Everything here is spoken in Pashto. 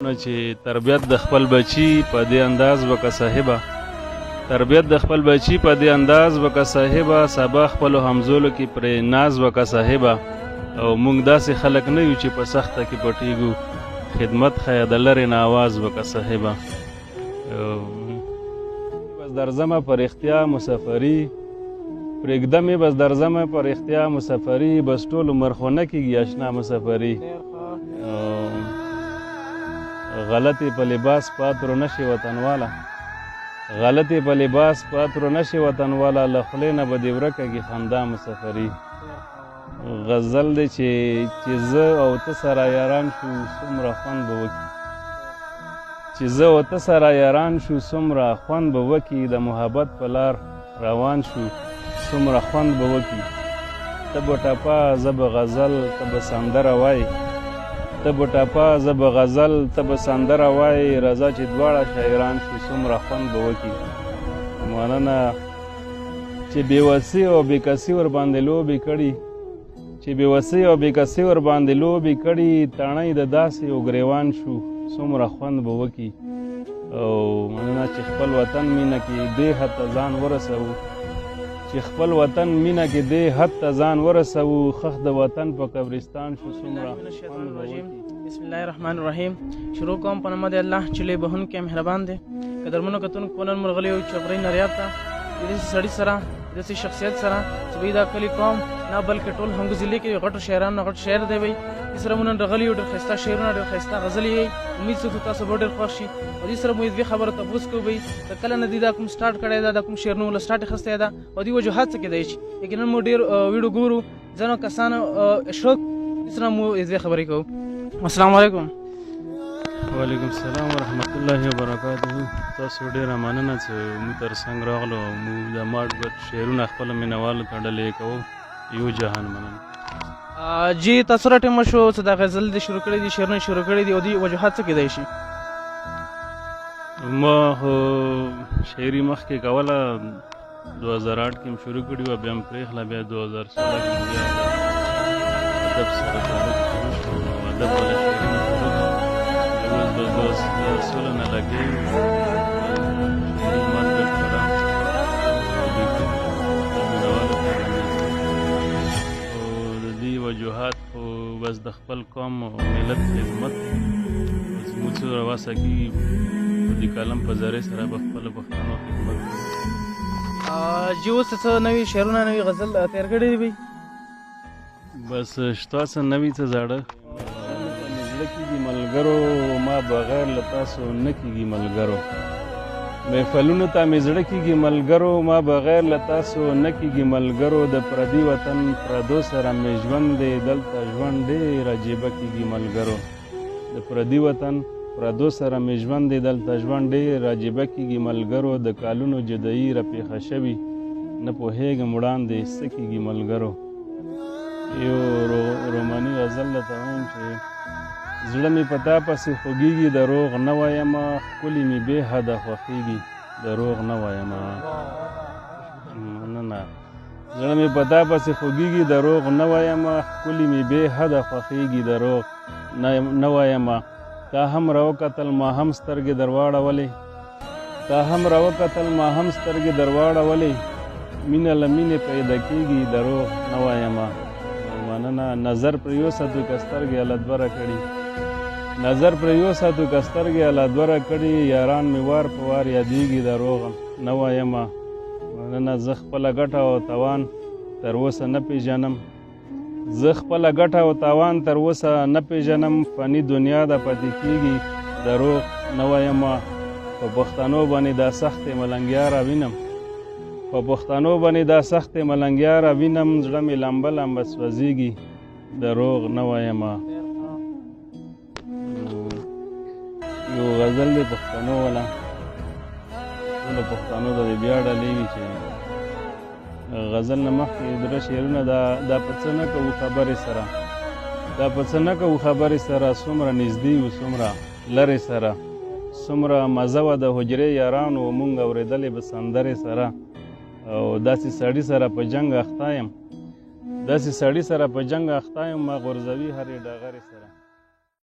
نو چې تربیت د خپل بچي په دې انداز وکړه صاحبه، تربیت د خپل بچي په دې انداز وکړه صاحبه، سبا خپلو همزولو کې پرې ناز وکړه صاحبه. او موږ داسې خلک نه یو چې په سخته کې پټیږو، خدمت ښیه د لرې نه آواز وکړه صاحبه. بس درځمه په رښتیا مسافري، پرېږده مې بس درځمه په رښتیا مسافري، بس ټول عمر خو نه کېږي اشنا مسافري. غلطی په لباس پاترو نشي وطنواله، غلطی په لباس پاترو نشي وطنواله، له خولې نه به دې ورکه خندا مسافري. غزل دی چې زه او ته سره یاران شو څومره خوند به وکړي، چې زه او ته سره یاران شو څومره خوند به وکړي، د محبت په لار روان شو څومره خوند به وکړي. ته به ټپه زه به غزل، ته به سندره وایي، ته به ټپه زه به غزل، ته به سندره وایي، راځه چې دواړه شاعران شو څومره خوند به وکړي. مننه چې بېوسي او بېکسي ورباندې لوبې کړي، چې بېوسي او بېکسي ورباندې لوبې کړي، تڼۍ د داسې یو ګریوان شو څومره خوند به وکړي. او مننه چې خپل وطن مینه کې دې حد ته ځان ورسوو، چې خپل وطن مینه کې دې حد ته ځان ورسوو، خښ د وطن په قبرستان شو څومره خوند به وکړي. بسم الله الرحمن الرحیم. شروع کوم په نامه د الله چې لوی بخښونکی مهربان دی. قدرمنو کتونکو په نن موږ غلي یو چغرۍ نریاب ته د داسې سړي سره د داسې شخصیت سره چې بهی دا کلي قوم نه بلکې ټول همګو ضلع کې غټو شاعرانو نه غټ شاعر دی بهی دې سره مو نن راغلي یو ډېر ښایسته شعرونه ډېر ښایسته غزلې یې امید څه تاسو به ډېر خوښ شي. او دې سره مو یوې خبره تپوس کوو بهی د کله نه دې دا کوم سټارټ کړی ده، دا کوم شعرونه له سټارټ اخیستی ده او دې وجوهات څه کیدای شي. یقینا مو ډېر ویډیو ګورو ځینو کسانو شوق دې سره مو یوې خبرې کوو. السلام علیکم. وعلیکم السلام ورحمت الله وبرکاته. تاسو ډېره مننه چې موږ تر څنګ راغلو او موږ د ماډ ګډ شعرونه خپلو مینهوالو ته ډالۍ کوو. یو جهان مننه. جی تاسو را ټیمه شو چې دا غزل دې شروع کړی دي، شعرونه شروع کړي دي او دې وجوهات څه کیدای شي؟ ما خو شاعري مخکې کوله 2008 کې م شروع کړي وه، بیا م پرېښله، بیا 2016 کې م بیا ادب سره تعلق شروع شو او ادب والا شاعري مې شروع کړه. اوس 2016 نه لګیا یم شاعري مارکېټ سره او دې مینهوالو ته او د دې وجوهات خو بس د خپل قوم او ملت خدمت، بس موږ څومره وسه کېږي په دې کالم په ذرې سره به خپلو پښتنو خدمت کوو. جی اوس څه نوي شعرونه نوي غزل تیار کړي دي بهی؟ بس شته څه نوي څه زاړه. زړه کېږي ملګرو ما بغیر له تاسو نه کېږي ملګرو، محفلونو ته مې زړه کېږي ملګرو ما بغیر له تاسو نه کېږي ملګرو، د پردي وطن پردو سره مې ژوند دی دلته ژوند ډېر عجیبه کېږي ملګرو، د پردي وطن پردو سره مې ژوند دی دلته ژوند ډېر عجیبه کېږي ملګرو، د کالونو جدایي راپېښه شوي نه پوهېږم وړاندې څه کېږي ملګرو. یو روماني غزل درته وایم چې زړه مې په تا پسې خوږېږي دروغ نه وایمه، ښکلي مې بې حده خوښېږي دروغ نه وایمه. مننه. زړه مې په تا پسې خوږېږي دروغ نه وایمه، ښکلي مې بې حده خوښېږي دروغ نه وایمه. تا هم راوکتل ما هم سترګې درواړولې، تا هم راوکتل ما هم سترګې درواړولې، مینه له مینې پیدا کېږي دروغ نه وایمه. مننه. نظر پرې یوساتو که سترګې الله دوره کړي، نظر پرې یوساتو که سترګې الله دوره کړي، یاران مې وار په وار یادېږي دروغ نه وایمه. مننه. زه خپله ګټه او تاوان تر اوسه نه پېژنم، زه خپله ګټه او تاوان تر اوسه نه پېژنم، فاني دنیا ده پاتې کېږي دروغ نه وایمه. په پښتنو باندې دا سختې ملنګیا راوینم، په پښتنو باندې دا سختې ملنګیا راوینم، زړه مې لمبه لمبه سوځېږي دروغ نه وایمه. یو غزل دی پښتنو والا، ټولو پښتنو ته دې بیا ډالۍ وي چې غزل نه مخکې دوه شعرونه دا په څه نه کوو خبرې سره، دا په څه نه کوو خبرې سره، څومره نږدې وو څومره لرې سره، څومره مزه وه د حجرې یارانو مونږ اورېدلې به سندرې سره. او داسې سړي سره په جنګ اخته یم، داسې سړي سره په جنګ اخته یم ما غورځوي هرې ډغرې سره.